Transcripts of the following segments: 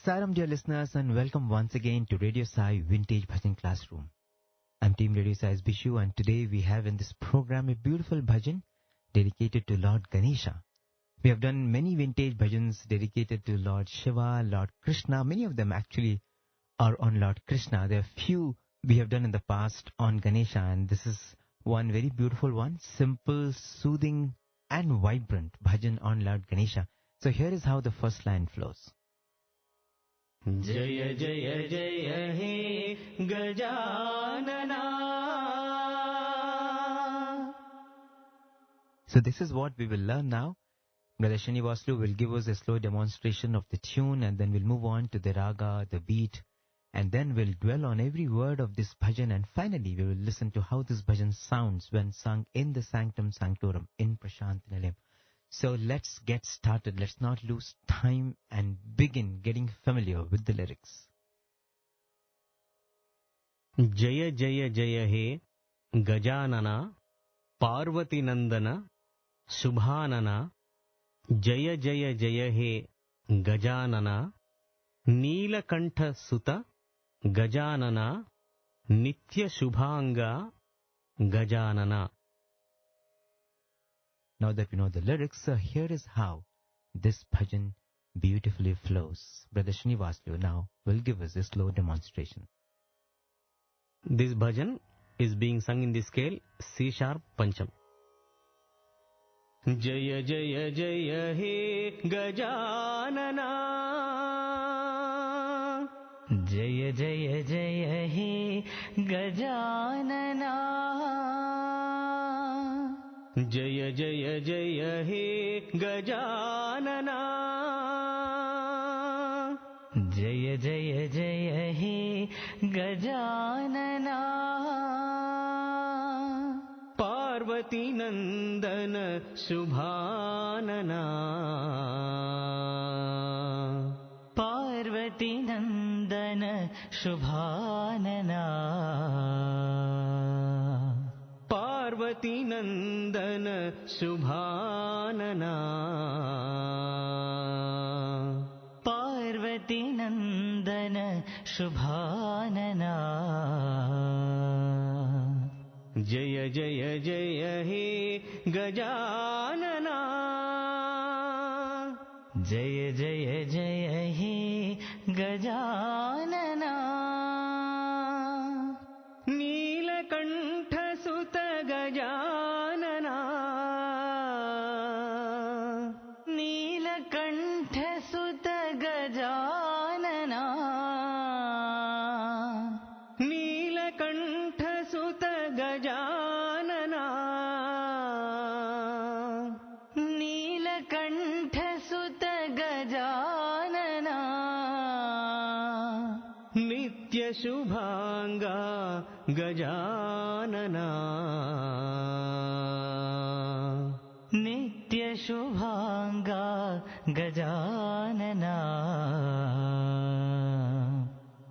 Saram dear listeners and welcome once again to Radio Sai Vintage Bhajan Classroom. I'm Team Radio Sai's Bishu and today we have in this program a beautiful bhajan dedicated to Lord Ganesha. We have done many vintage bhajans dedicated to Lord Shiva, Lord Krishna. Many of them actually are on Lord Krishna. There are few we have done in the past on Ganesha and this is one very beautiful one, simple, soothing and vibrant bhajan on Lord Ganesha. So here is how the first line flows. Jaya Jaya Jaya He Gajanana. So this is what we will learn now. Brother Srinivaslu will give us a slow demonstration of the tune and then we'll move on to the raga, the beat, and then we'll dwell on every word of this bhajan and finally we will listen to how this bhajan sounds when sung in the Sanctum Sanctorum in Prashantinalayam. So let's get started. Let's not lose time and begin getting familiar with the lyrics. Jaya Jaya Jaya He Gajanana Parvati Nandana Subhanana. Jaya Jaya Jaya He Gajanana Neelakantha Suta Gajanana Nitya Shubhanga Gajanana. Now that we know the lyrics, here is how this bhajan beautifully flows. Brother Srinivaslu now will give us a slow demonstration. This bhajan is being sung in the scale C sharp Pancham. Jaya Jaya Jaya He Gajanana. Jaya Jaya Jaya He Gajanana. Jaya Jaya Jaya He Gajanana. Jaya Jaya Jaya He Gajanana. Parvati Nandana Subhanana. Parvati Nandana Shubhanana. Parvati Nandana Subhanana. Parvati Nandana Shubhanana. Jaya Jaya Jaya He Gajanana. Jaya Jaya Jaya He Gajanana. Neelakantha Suta Gajanana. Neelakantha Suta Gajanana. Neelakantha Suta Gajanana. Neelakantha Suta Gajanana. Nitya Shubhanga Gajanana. Nitya Shubhanga Gajanana.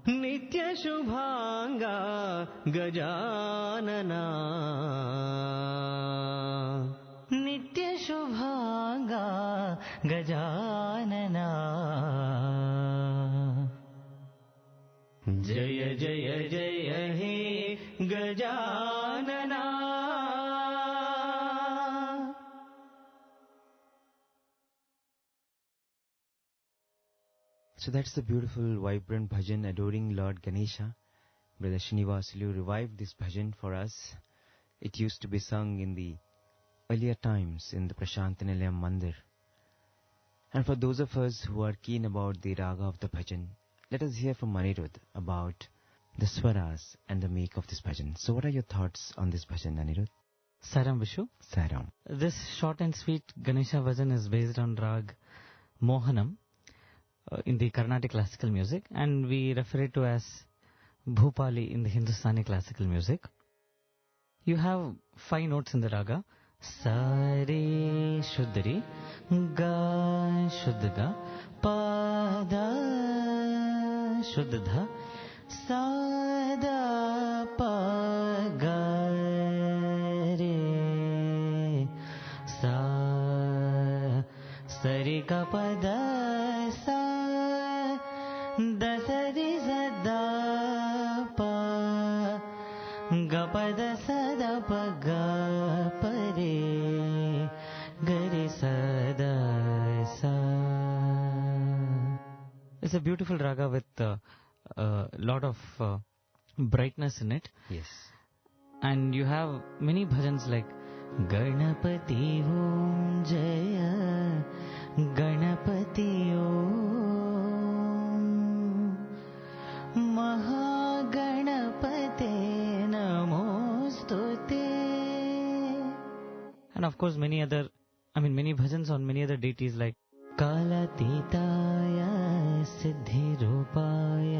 Nitya Shubhanga Gajanana. Nitya Shubhanga Gajanana. Jaya Jaya Jaya He Gajanana. So that's the beautiful, vibrant bhajan adoring Lord Ganesha. Brother Srinivaslu revived this bhajan for us. It used to be sung in the earlier times in the Prashantinalayam Mandir. And for those of us who are keen about the raga of the bhajan, let us hear from Anirudh about the swaras and the make of this bhajan. So what are your thoughts on this bhajan, Anirudh? Saram Vishu. Saram. This short and sweet Ganesha bhajan is based on Rag Mohanam in the Carnatic classical music, and we refer it to as Bhupali in the Hindustani classical music. You have 5 notes in the raga. Sa, Re, Shuddhari, Ga, Shuddha, Pa, Da, Shuddha, Sa, Da, Pa, Ga, Re, Sa, Sa, Re, Ka, Pa, Da, Sa, दसरि सदा प गपद सदा प ग परे गरि सदा सा. It's a beautiful raga with a lot of brightness in it. Yes. And you have many bhajans like Ganpati ओम जय गणपति ओम महागणपते नमोस्तुते. and of course many bhajans on many other deities like कालातीताय सिद्धिरूपाय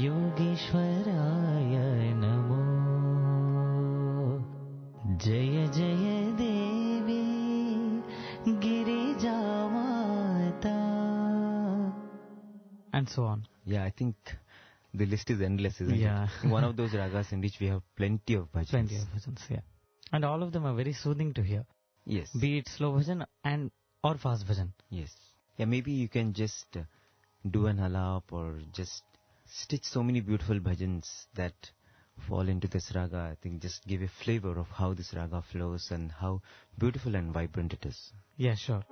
योगेश्वराय नमो. जय जय देवी गिरिजामाता. and so on. Yeah, I think the list is endless, isn't Yeah. it? One of those ragas in which we have plenty of bhajans. Plenty of bhajans, yeah. And all of them are very soothing to hear. Yes. Be it slow bhajan or fast bhajan. Yes. Yeah, maybe you can just do an alap or just stitch so many beautiful bhajans that fall into this raga. I think just give a flavor of how this raga flows and how beautiful and vibrant it is. Yeah, sure.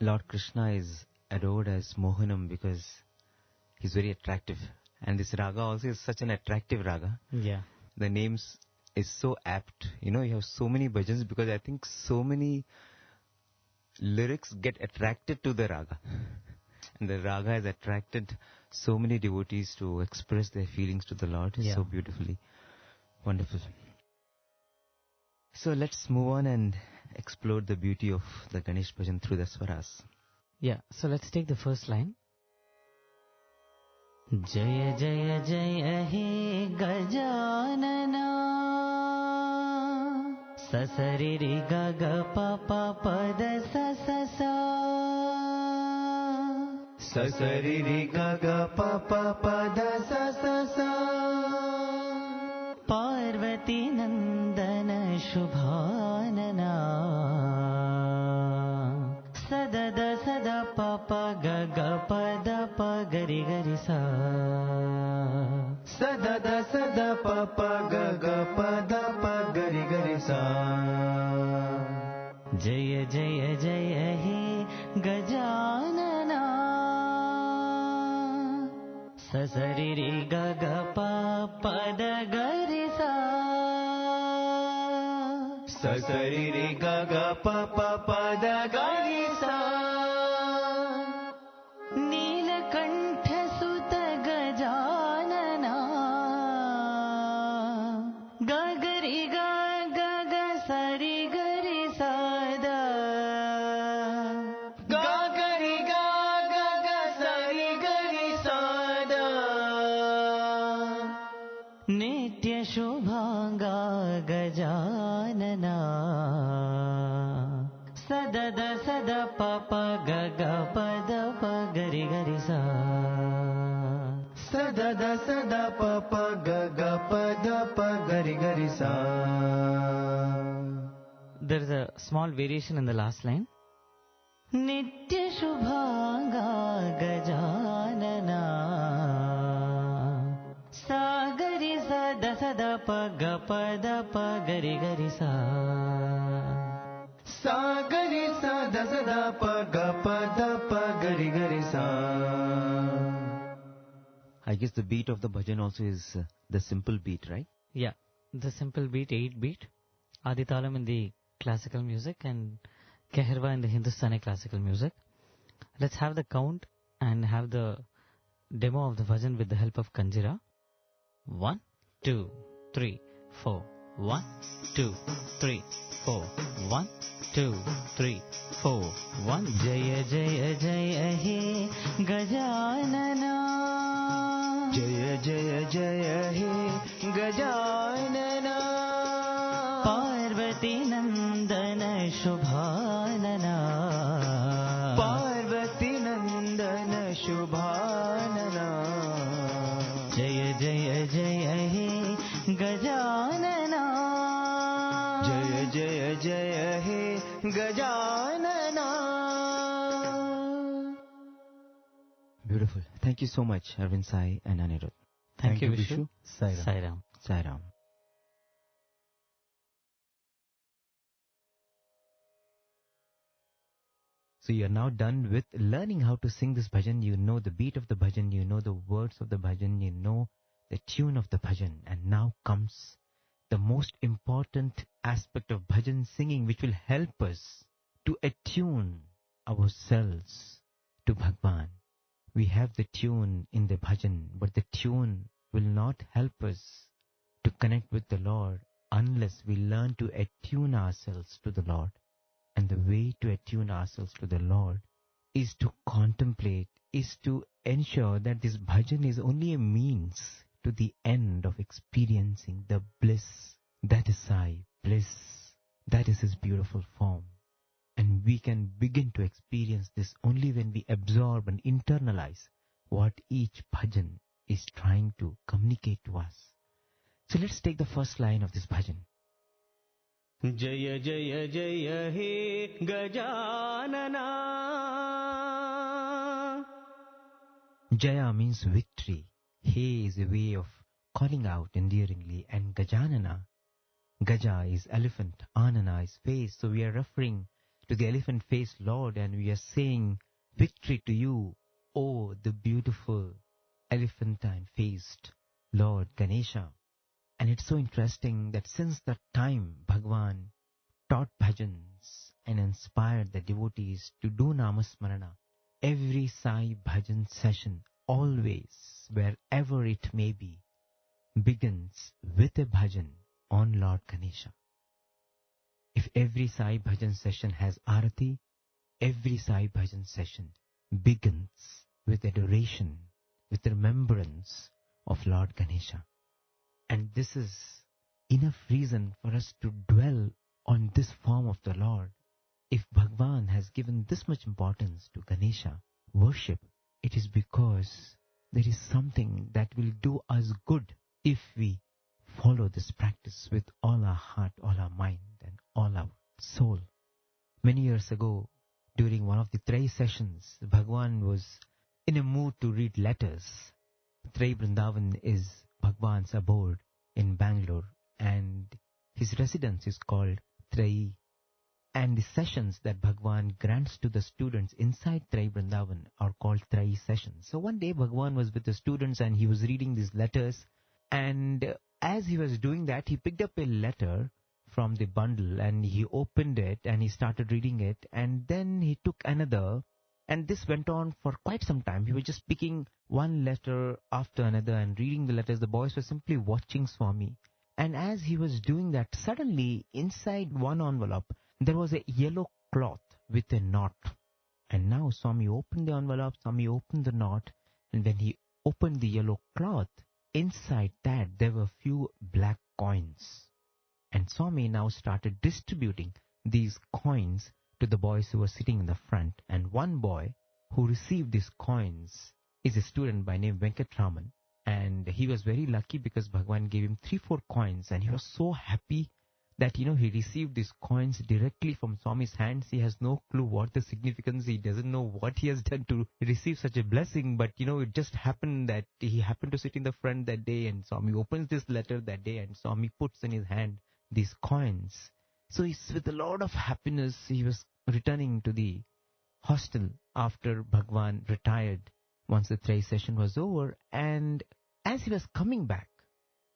Lord Krishna is adored as Mohanam because he's very attractive. And this raga also is such an attractive raga. Yeah. The names is so apt. You have so many bhajans because I think so many lyrics get attracted to the raga. And the raga has attracted so many devotees to express their feelings to the Lord so beautifully. Wonderful. So let's move on and explore the beauty of the Ganesh bhajan through the swaras. Yeah, so let's take the first line. जय जय जय हे गजानना ससरि रि ग ग प प प द स स स ससरि रि ग ग प प प द स स स पार्वती नंदन शुभानना सदद सदा प प ग ग प द प गरि गरि सा सदद सद प प ग ग प द प गरि गरि सा जय जय जय हे गजानना ससरि रि ग ग प प द गरि सा ससरि रि ग ग प प प द गरि सा नीलकंठ सुत गजानना ग गरि ग ग ग सरि गरि सा द ग गरि ग ग ग सरि गरि सा द नित्य शुभांगा गजानना सदद सद प प ग ग प द प गरि गरि सा सदद सद प प ग ग प द प गरि गरि सा There is a small variation in the last line. नित्य शुभांगा गजानना सा गरि सा द सद प ग प द प गरि गरि सा सा गरि सा द सद प ग प द प गरि गरि सा. I guess the beat of the bhajan also is the simple beat, right? Yeah, the simple beat, 8 beat. Adi Talam in the classical music and Keherwa in the Hindustani classical music. Let's have the count and have the demo of the bhajan with the help of Kanjira. 1, 2, 3, 4. 1, 2, 3, 4. 1, 2, 3, 4. 1. जय जय जय हे गजानना जय जय जय हे गजानना पार्वती नंदन शुभानना पार्वती नंदन शुभानना जय जय जय हे गजानना जय जय जय हे Gajanana. Beautiful. Thank you so much, Arvind Sai and Anirudh. Thank you, Vishu. Sai Sairam. Ram. So you are now done with learning how to sing this bhajan. You know the beat of the bhajan, you know the words of the bhajan, you know the tune of the bhajan. And now comes the most important aspect of bhajan singing, which will help us to attune ourselves to Bhagwan. We have the tune in the bhajan, but the tune will not help us to connect with the Lord unless we learn to attune ourselves to the Lord. And the way to attune ourselves to the Lord is to contemplate, is to ensure that this bhajan is only a means to the end of experiencing the bliss. That is Sai, bliss. That is his beautiful form. And we can begin to experience this only when we absorb and internalize what each bhajan is trying to communicate to us. So let's take the first line of this bhajan. Jaya Jaya Jaya He Gajanana. Jaya means victory. He is a way of calling out endearingly, and Gajanana, Gaja is elephant, Anana is face. So we are referring to the elephant-faced Lord, and we are saying victory to you, O the beautiful elephantine-faced Lord Ganesha. And it's so interesting that since that time Bhagwan taught bhajans and inspired the devotees to do namasmarana, every Sai bhajan session, always, wherever it may be, begins with a bhajan on Lord Ganesha. If every Sai bhajan session has arati, every Sai Bhajan session begins with adoration, with remembrance of Lord Ganesha. And this is enough reason for us to dwell on this form of the Lord. If Bhagwan has given this much importance to Ganesha worship, it is because there is something that will do us good if we follow this practice with all our heart, all our mind, and all our soul. Many years ago, during one of the Trai sessions, Bhagwan was in a mood to read letters. Trai Vrindavan is Bhagwan's abode in Bangalore, and his residence is called Trai. And the sessions that Bhagwan grants to the students inside Trai Vrindavan are called Trai sessions. So one day Bhagwan was with the students and he was reading these letters, and as he was doing that, he picked up a letter from the bundle and he opened it and he started reading it, and then he took another, and this went on for quite some time. He was just picking one letter after another and reading the letters. The boys were simply watching Swami. And as he was doing that, suddenly inside one envelope, there was a yellow cloth with a knot. And now Swami opened the envelope, Swami opened the knot, and when he opened the yellow cloth, inside that there were few black coins. And Swami now started distributing these coins to the boys who were sitting in the front. And one boy who received these coins is a student by name Venkatraman. And he was very lucky because Bhagwan gave him 3-4 coins, and he was so happy that, he received these coins directly from Swami's hands. He has no clue what the significance, he doesn't know what he has done to receive such a blessing, but, it just happened that he happened to sit in the front that day, and Swami opens this letter that day, and Swami puts in his hand these coins. So he's with a lot of happiness. He was returning to the hostel after Bhagwan retired once the Trai session was over, and as he was coming back,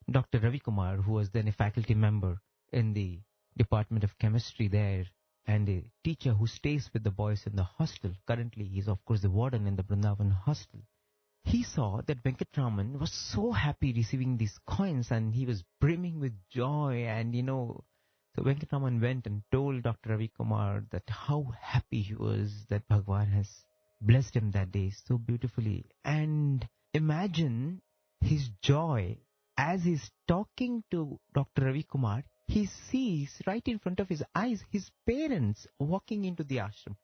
Dr. Ravi Kumar, who was then a faculty member in the Department of Chemistry there, and a teacher who stays with the boys in the hostel, currently he is of course the warden in the Vrindavan hostel, he saw that Venkatraman was so happy receiving these coins and he was brimming with joy, and so Venkatraman went and told Dr. Ravi Kumar that how happy he was that Bhagwan has blessed him that day so beautifully. And imagine his joy as he's talking to Dr. Ravi Kumar. He sees right in front of his eyes his parents walking into the ashram.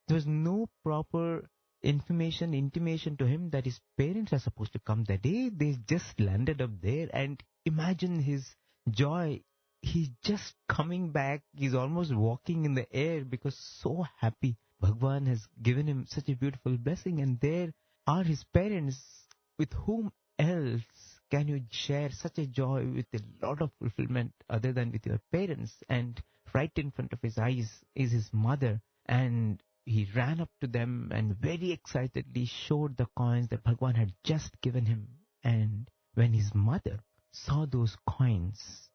There was no proper intimation to him that his parents are supposed to come that day. They just landed up there, and imagine his joy. He's just coming back. He's almost walking in the air because so happy. Bhagwan has given him such a beautiful blessing, and there are his parents. With whom else can you share such a joy with a lot of fulfillment other than with your parents? And right in front of his eyes is his mother, and he ran up to them and very excitedly showed the coins that Bhagwan had just given him. And when his mother saw those coins,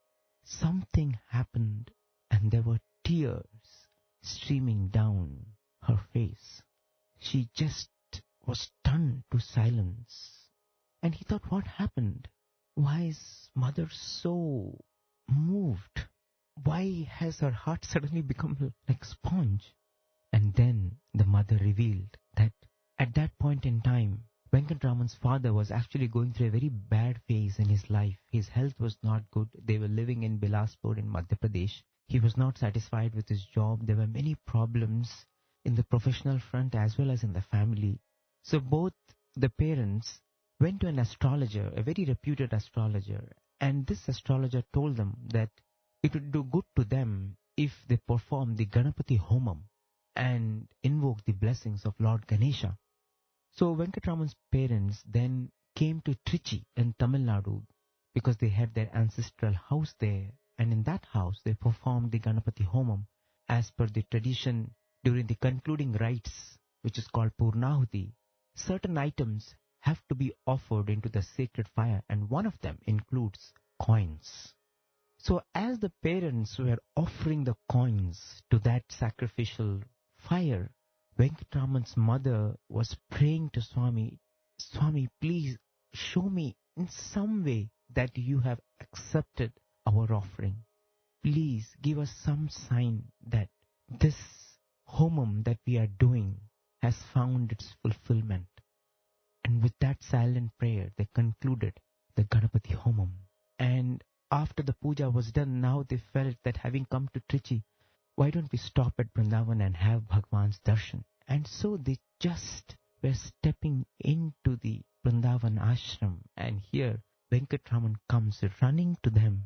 something happened, and there were tears streaming down her face. She just was stunned to silence. And he thought, what happened? Why is mother so moved? Why has her heart suddenly become like sponge? And then the mother revealed that at that point in time, Venkatraman's father was actually going through a very bad phase in his life. His health was not good. They were living in Bilaspur in Madhya Pradesh. He was not satisfied with his job. There were many problems in the professional front as well as in the family. So both the parents went to an astrologer, a very reputed astrologer, and this astrologer told them that it would do good to them if they perform the Ganapati Homam and invoke the blessings of Lord Ganesha. So Venkatraman's parents then came to Trichy in Tamil Nadu because they had their ancestral house there, and in that house they performed the Ganapati Homam as per the tradition. During the concluding rites, which is called Purnahuti, certain items have to be offered into the sacred fire, and one of them includes coins. So as the parents were offering the coins to that sacrificial fire, Venkatraman's mother was praying to Swami, Swami, please show me in some way that you have accepted our offering. Please give us some sign that this homam that we are doing has found its fulfillment. And with that silent prayer, they concluded the Ganapati homam. And after the puja was done, now they felt that having come to Trichy, why don't we stop at Vrindavan and have Bhagwan's darshan? And so they just were stepping into the Vrindavan ashram, and here Venkatraman comes running to them,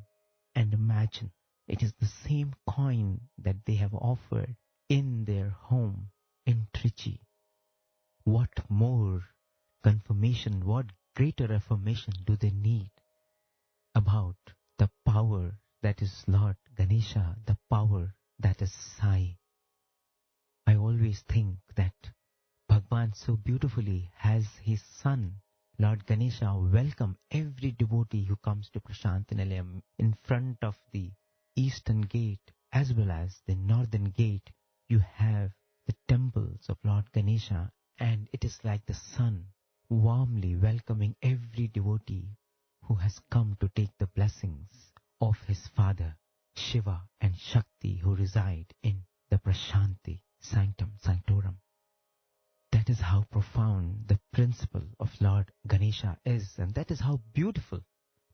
and imagine, it is the same coin that they have offered in their home in Trichy. What more confirmation, what greater affirmation do they need about the power that is Lord Ganesha, the power that is Sai? I always think that Bhagwan so beautifully has his son, Lord Ganesha, welcome every devotee who comes to Prashantinilayam in front of the eastern gate as well as the northern gate. You have the temples of Lord Ganesha, and it is like the sun warmly welcoming every devotee who has come to take the blessings of his father, Shiva and Shakti, who reside in the Prashanti Sanctum Sanctorum. That is how profound the principle of Lord Ganesha is, and that is how beautiful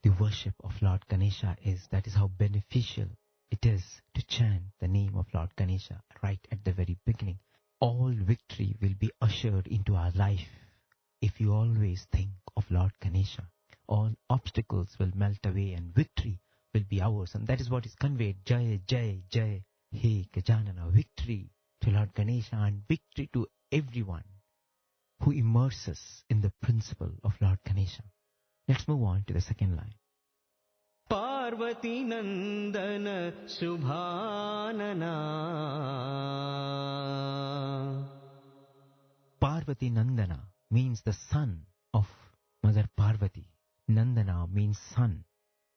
the worship of Lord Ganesha is. That is how beneficial it is to chant the name of Lord Ganesha right at the very beginning. All victory will be ushered into our life if you always think of Lord Ganesha. All obstacles will melt away and victory will be ours, and that is what is conveyed. Jaya, Jaya, Jaya, Hey Gajanana. Victory to Lord Ganesha and victory to everyone who immerses in the principle of Lord Ganesha. Let's move on to the second line. Parvati Nandana Subhanana. Parvati Nandana means the son of Mother Parvati. Nandana means son.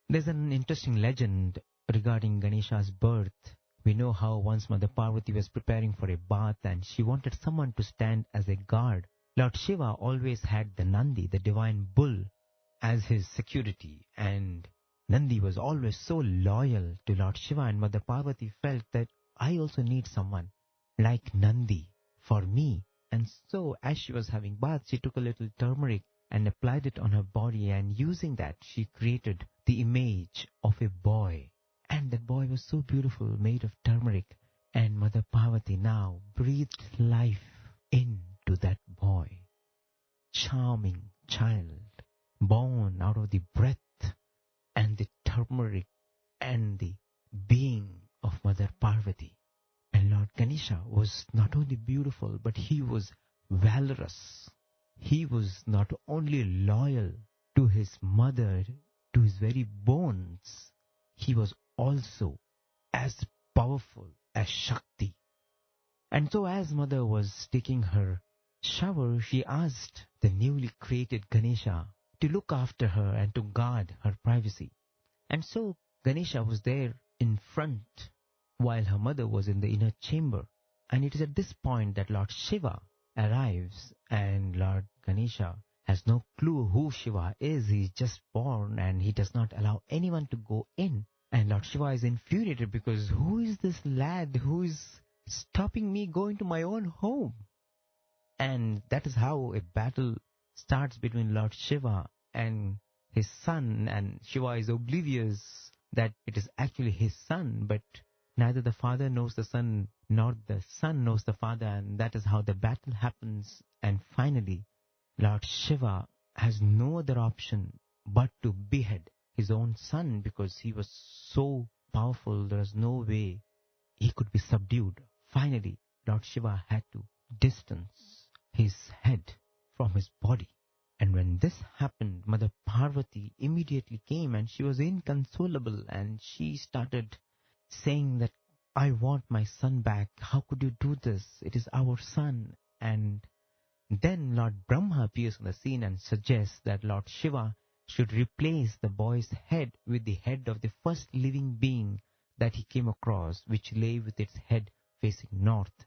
There's an interesting legend regarding Ganesha's birth. We know how once Mother Parvati was preparing for a bath and she wanted someone to stand as a guard. Lord Shiva always had the Nandi, the divine bull, as his security, and Nandi was always so loyal to Lord Shiva, and Mother Parvati felt that I also need someone like Nandi for me. And so as she was having bath, she took a little turmeric and applied it on her body, and using that she created the image of a boy. And that boy was so beautiful, made of turmeric, and Mother Parvati now breathed life into that boy. Charming child, born out of the breath and the turmeric and the being of Mother Parvati. And Lord Ganesha was not only beautiful, but he was valorous. He was not only loyal to his mother, to his very bones, he was also as powerful as Shakti. And so as Mother was taking her shower, she asked the newly created Ganesha to look after her and to guard her privacy. And so Ganesha was there in front while her mother was in the inner chamber. And it is at this point that Lord Shiva arrives, and Lord Ganesha has no clue who Shiva is. He is just born and he does not allow anyone to go in. And Lord Shiva is infuriated because who is this lad who is stopping me going to my own home? And that is how a battle starts between Lord Shiva and his son, and Shiva is oblivious that it is actually his son, but neither the father knows the son nor the son knows the father, and that is how the battle happens. And finally, Lord Shiva has no other option but to behead his own son because he was so powerful, there was no way he could be subdued. Finally, Lord Shiva had to distance his head from his body. And when this happened, Mother Parvati immediately came, and she was inconsolable, and she started saying that, I want my son back. How could you do this? It is our son. And then Lord Brahma appears on the scene and suggests that Lord Shiva should replace the boy's head with the head of the first living being that he came across, which lay with its head facing north.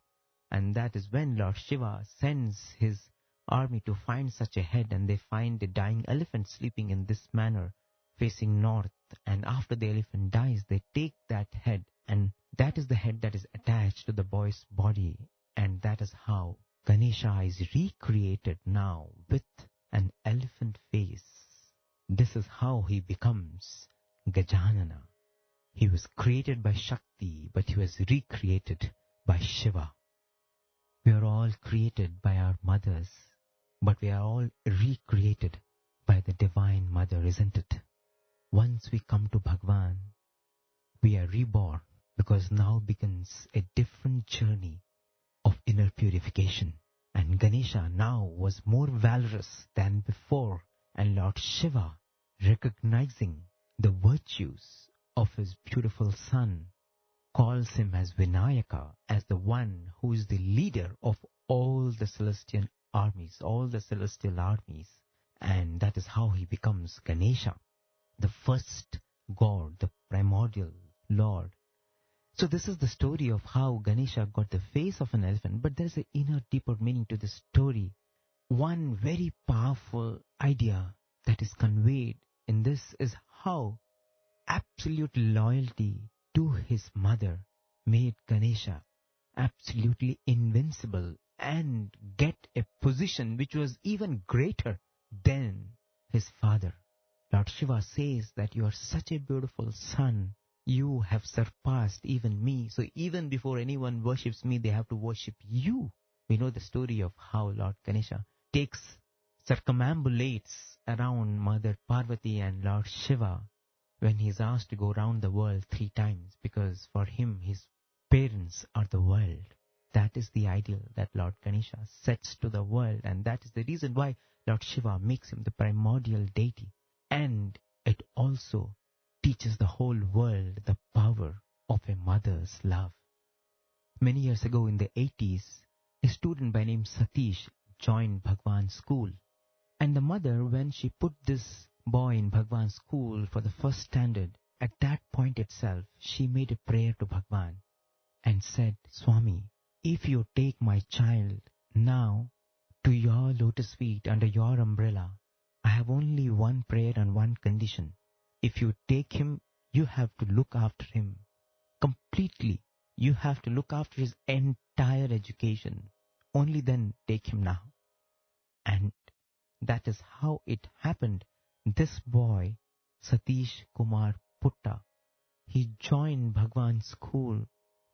And that is when Lord Shiva sends his army to find such a head, and they find a dying elephant sleeping in this manner, facing north. And after the elephant dies, they take that head, and that is the head that is attached to the boy's body. And that is how Ganesha is recreated now with an elephant face. This is how he becomes Gajanana. He was created by Shakti, but he was recreated by Shiva. We are all created by our mothers, but we are all recreated by the Divine Mother, isn't it? Once we come to Bhagwan, we are reborn, because now begins a different journey of inner purification. And Ganesha now was more valorous than before, and Lord Shiva, recognizing the virtues of his beautiful son, calls him as Vinayaka, as the one who is the leader of all the celestial armies, and that is how he becomes Ganesha, the first god, the primordial Lord. So this is the story of how Ganesha got the face of an elephant, but there's an inner, deeper meaning to this story. One very powerful idea that is conveyed in this is how absolute loyalty to his mother made Ganesha absolutely invincible and get a position which was even greater than his father. Lord Shiva says that you are such a beautiful son. You have surpassed even me. So even before anyone worships me, they have to worship you. We know the story of how Lord Ganesha circumambulates around Mother Parvati and Lord Shiva when he is asked to go round the world 3 times, because for him his parents are the world. That is the ideal that Lord Ganesha sets to the world, and that is the reason why Lord Shiva makes him the primordial deity. And it also teaches the whole world the power of a mother's love. Many years ago in the 80s, a student by name Satish joined Bhagwan's school. And the mother, when she put this boy in Bhagwan's school for the first standard, at that point itself, she made a prayer to Bhagwan and said, Swami, if you take my child now to your lotus feet under your umbrella, I have only one prayer and one condition. If you take him, you have to look after him completely. You have to look after his entire education. Only then take him now. And that is how it happened. This boy, Satish Kumar Putta, he joined Bhagwan's school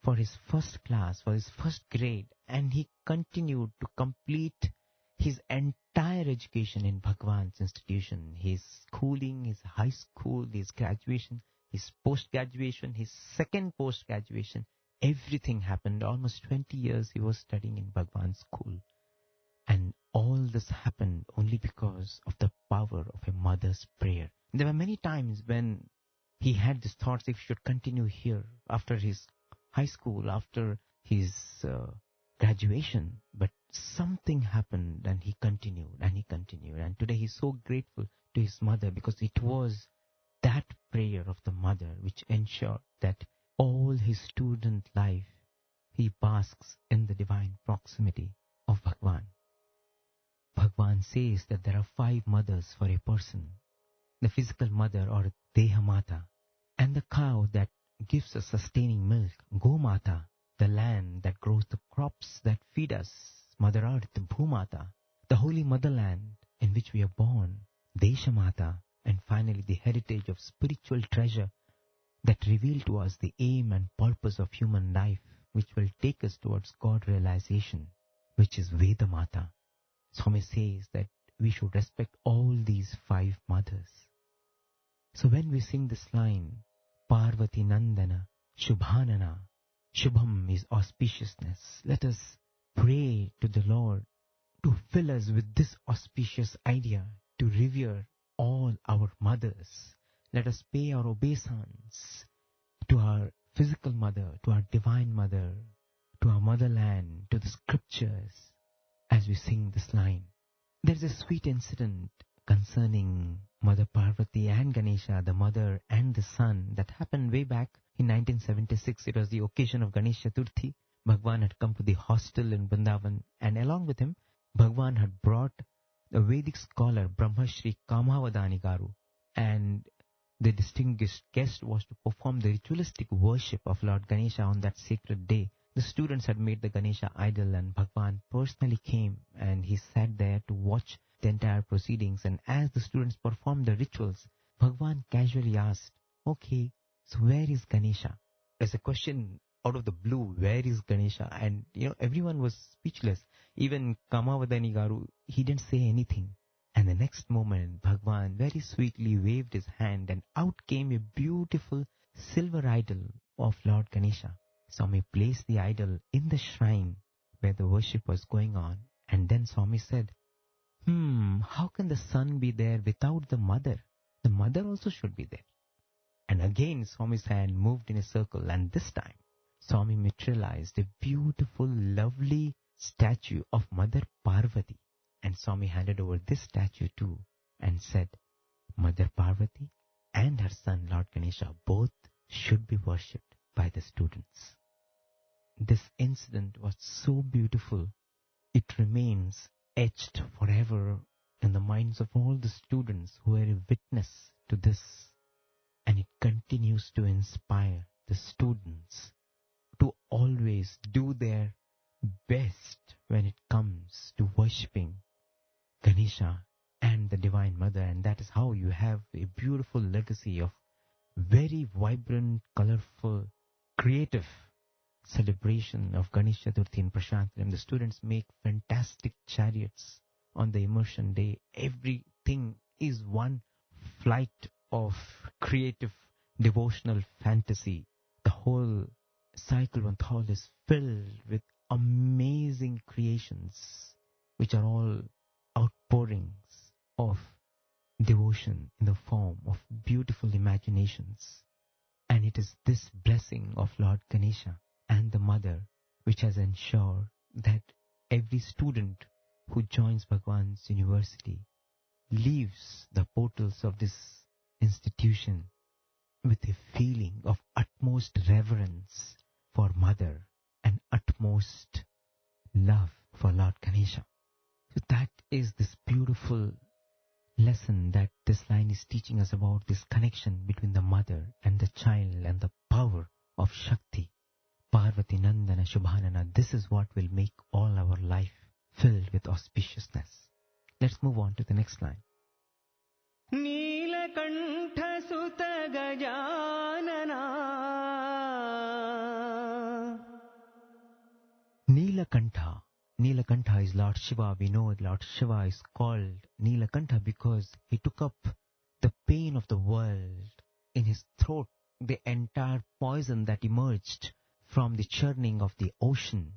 for his first class, for his first grade, and he continued to complete his entire education in Bhagwan's institution. His schooling, his high school, his graduation, his post-graduation, his second post-graduation, everything happened. Almost 20 years he was studying in Bhagwan's school. And all this happened only because of the power of a mother's prayer. There were many times when he had this thoughts, if he should continue here after his high school, after his graduation. But something happened and he continued and he continued. And today he's so grateful to his mother, because it was that prayer of the mother which ensured that all his student life he basks in the divine proximity of Bhagwan. Bhagwan says that there are 5 mothers for a person. The physical mother, or Deha Mata, and the cow that gives us sustaining milk, Gomata, the land that grows the crops that feed us, Mother Earth, Bhumata, the holy motherland in which we are born, Deshamata, and finally the heritage of spiritual treasure that reveal to us the aim and purpose of human life, which will take us towards God realization, which is Vedamata. Swami says that we should respect all these 5 mothers. So when we sing this line, Parvati Nandana, Shubhanana, Shubham is auspiciousness, let us pray to the Lord to fill us with this auspicious idea, to revere all our mothers. Let us pay our obeisance to our physical mother, to our divine mother, to our motherland, to the scriptures, as we sing this line. There's a sweet incident concerning Mother Parvati and Ganesha, the mother and the son, that happened way back in 1976. It was the occasion of Ganesh Chaturthi. Bhagwan had come to the hostel in Vrindavan, and along with him, Bhagwan had brought a Vedic scholar, Brahmashri Kamavadani Garu, and the distinguished guest was to perform the ritualistic worship of Lord Ganesha on that sacred day. The students had made the Ganesha idol, and Bhagwan personally came and he sat there to watch the entire proceedings. And as the students performed the rituals, Bhagwan casually asked, "Okay, so where is Ganesha?" As a question out of the blue, where is Ganesha? And everyone was speechless. Even Kamavadani Garu, he didn't say anything. And the next moment, Bhagwan very sweetly waved his hand and out came a beautiful silver idol of Lord Ganesha. Swami placed the idol in the shrine where the worship was going on. And then Swami said, how can the son be there without the mother? The mother also should be there. And again Swami's hand moved in a circle, and this time Swami materialized a beautiful, lovely statue of Mother Parvati. And Swami handed over this statue too and said, Mother Parvati and her son Lord Ganesha both should be worshipped by the students. This incident was so beautiful. It remains etched forever in the minds of all the students who were a witness to this. And it continues to inspire the students to always do their best when it comes to worshipping Ganesha and the Divine Mother. And that is how you have a beautiful legacy of very vibrant, colorful, creative celebration of Ganesh Chaturthi in Prashantaram. The students make fantastic chariots on the immersion day. Everything is one flight of creative devotional fantasy. The whole cycle one hall is filled with amazing creations which are all outpourings of devotion in the form of beautiful imaginations. And it is this blessing of Lord Ganesha and the Mother which has ensured that every student who joins Bhagwan's university leaves the portals of this institution with a feeling of utmost reverence for Mother and utmost love for Lord Ganesha. So that is this beautiful lesson that this line is teaching us about, this connection between the mother and the child and the power of Shakti. Parvati, Nandana, Shubhanana, this is what will make all our life filled with auspiciousness. Let's move on to the next line. Neelakantha Suta Gajanana. Neelakantha. Neelakantha is Lord Shiva. We know Lord Shiva is called Neelakantha because he took up the pain of the world in his throat, the entire poison that emerged from the churning of the ocean,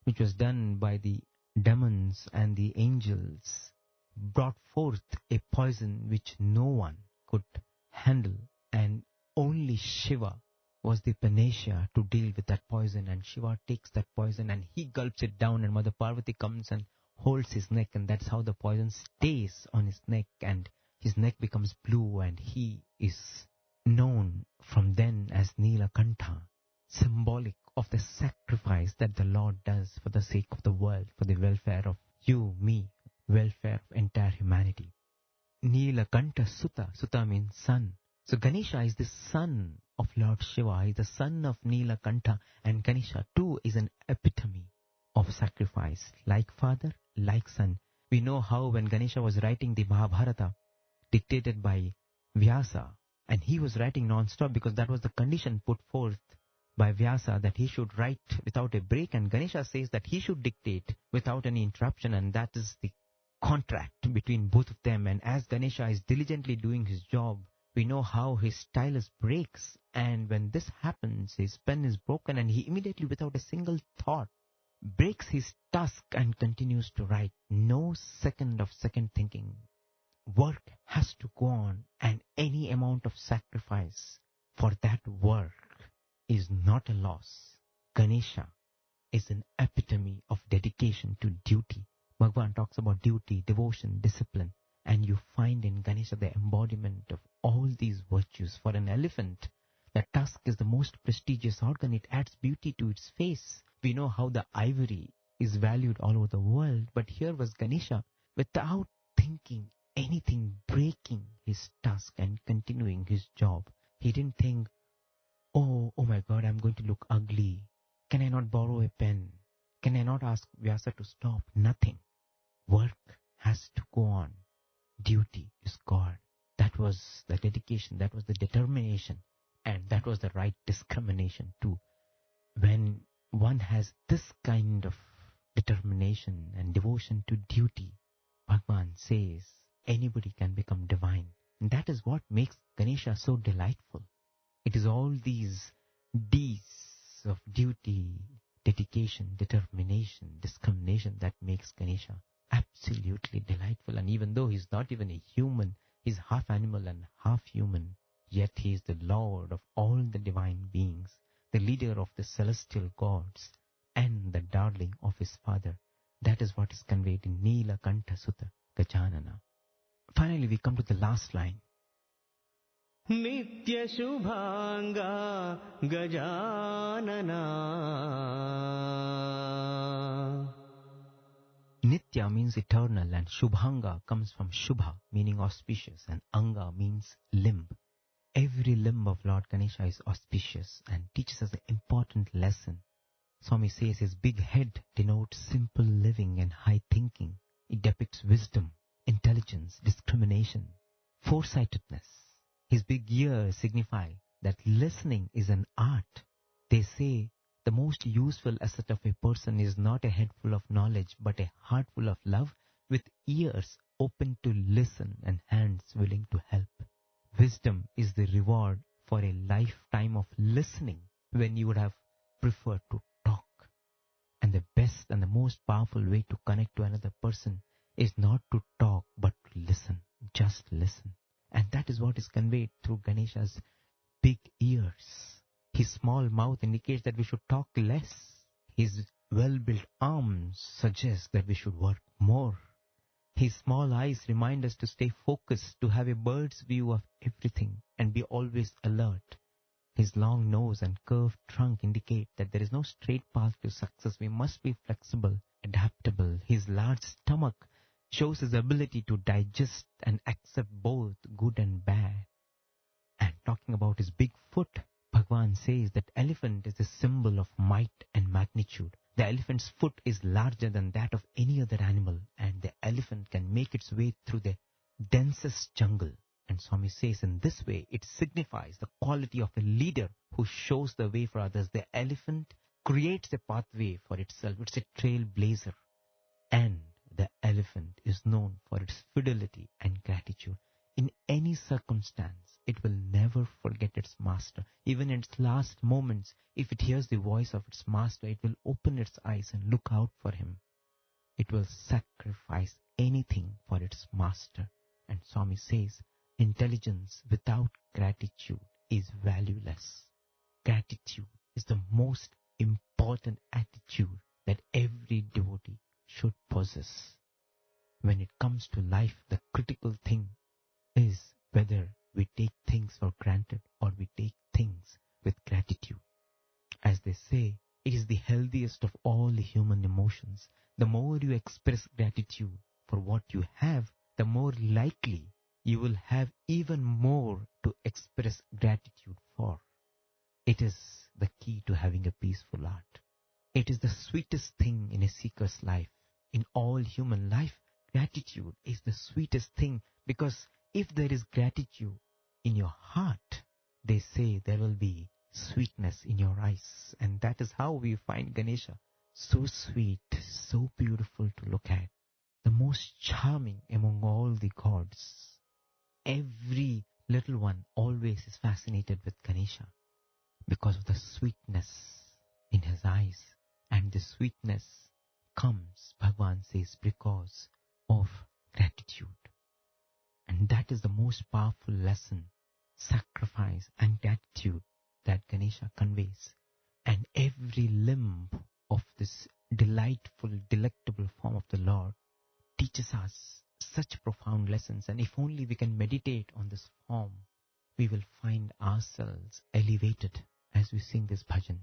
which was done by the demons and the angels, brought forth a poison which no one could handle, and only Shiva was the panacea to deal with that poison. And Shiva takes that poison and he gulps it down, and Mother Parvati comes and holds his neck, and that's how the poison stays on his neck, and his neck becomes blue, and he is known from then as Neelakantha, symbolic of the sacrifice that the Lord does for the sake of the world, for the welfare of you, me, welfare of entire humanity. Neelakantha Suta. Suta means son. So Ganesha is the son of Lord Shiva. He is the son of Neelakantha, and Ganesha too is an epitome of sacrifice. Like father, like son. We know how when Ganesha was writing the Mahabharata, dictated by Vyasa, and he was writing non-stop because that was the condition put forth by Vyasa, that he should write without a break, and Ganesha says that he should dictate without any interruption, and that is the contract between both of them. And as Ganesha is diligently doing his job, we know how his stylus breaks, and when this happens, his pen is broken, and he immediately, without a single thought, breaks his tusk and continues to write. No second of second thinking. Work has to go on, and any amount of sacrifice for that work is not a loss. Ganesha is an epitome of dedication to duty. Bhagwan talks about duty, devotion, discipline, and you find in Ganesha the embodiment of all these virtues. For an elephant, the tusk is the most prestigious organ. It adds beauty to its face. We know how the ivory is valued all over the world, but here was Ganesha, without thinking anything, breaking his tusk and continuing his job. He didn't think, oh my God, I'm going to look ugly. Can I not borrow a pen? Can I not ask Vyasa to stop? Nothing. Work has to go on. Duty is God. That was the dedication, that was the determination, and that was the right discrimination too. When one has this kind of determination and devotion to duty, Bhagwan says anybody can become divine. And that is what makes Ganesha so delightful. It is all these D's of duty, dedication, determination, discrimination that makes Ganesha absolutely delightful. And even though he's not even a human, he's half animal and half human, yet he is the Lord of all the divine beings, the leader of the celestial gods, and the darling of his father. That is what is conveyed in Neelakantha Suta Gajanana. Finally, we come to the last line. Nitya Shubhanga Gajanana. Nitya means eternal, and Shubhanga comes from Shubha, meaning auspicious, and Anga means limb. Every limb of Lord Ganesha is auspicious and teaches us an important lesson. Swami says his big head denotes simple living and high thinking. It depicts wisdom, intelligence, discrimination, foresightedness. His big ears signify that listening is an art. They say the most useful asset of a person is not a head full of knowledge, but a heart full of love, with ears open to listen and hands willing to help. Wisdom is the reward for a lifetime of listening when you would have preferred to talk. And the best and the most powerful way to connect to another person is not to talk but to listen. Just listen. And that is what is conveyed through Ganesha's big ears. His small mouth indicates that we should talk less. His well-built arms suggest that we should work more. His small eyes remind us to stay focused, to have a bird's view of everything and be always alert. His long nose and curved trunk indicate that there is no straight path to success. We must be flexible, adaptable. His large stomach shows his ability to digest and accept both good and bad. And talking about his big foot, Bhagwan says that elephant is a symbol of might and magnitude. The elephant's foot is larger than that of any other animal, and the elephant can make its way through the densest jungle. And Swami says in this way, it signifies the quality of a leader who shows the way for others. The elephant creates a pathway for itself. It's a trailblazer. And the elephant is known for its fidelity and gratitude. In any circumstance, it will never forget its master. Even in its last moments, if it hears the voice of its master, it will open its eyes and look out for him. It will sacrifice anything for its master. And Swami says, intelligence without gratitude is valueless. Gratitude is the most important attitude that every devotee should possess. When it comes to life, the critical thing is whether we take things for granted or we take things with gratitude. As they say, it is the healthiest of all human emotions. The more you express gratitude for what you have, the more likely you will have even more to express gratitude for. It is the key to having a peaceful heart. It is the sweetest thing in a seeker's life. In all human life, gratitude is the sweetest thing, because if there is gratitude in your heart, they say there will be sweetness in your eyes. And that is how we find Ganesha so sweet, so beautiful to look at, the most charming among all the gods. Every little one always is fascinated with Ganesha because of the sweetness in his eyes. And the sweetness comes, Bhagwan says, because of gratitude. And that is the most powerful lesson, sacrifice and gratitude, that Ganesha conveys. And every limb of this delightful, delectable form of the Lord teaches us such profound lessons. And if only we can meditate on this form, we will find ourselves elevated as we sing this bhajan.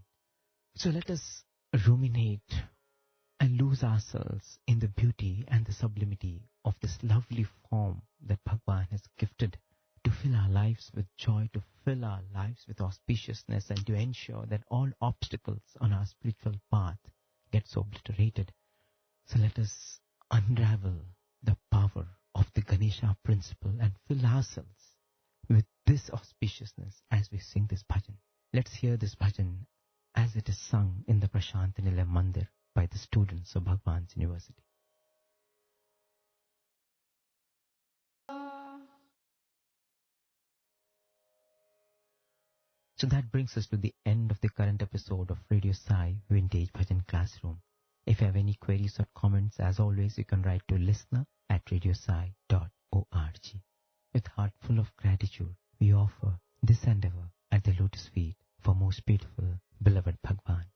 So let us ruminate and lose ourselves in the beauty and the sublimity of this lovely form that Bhagwan has gifted to fill our lives with joy, to fill our lives with auspiciousness, and to ensure that all obstacles on our spiritual path get obliterated. So let us unravel the power of the Ganesha principle and fill ourselves with this auspiciousness as we sing this bhajan. Let's hear this bhajan as it is sung in the Prashantanila Mandir by the students of Bhagwan's University. So that brings us to the end of the current episode of Radio Sai Vintage Bhajan Classroom. If you have any queries or comments, as always, you can write to listener@radiosai.org. With heart full of gratitude, we offer this endeavor at the lotus feet for most beautiful, beloved Bhagwan.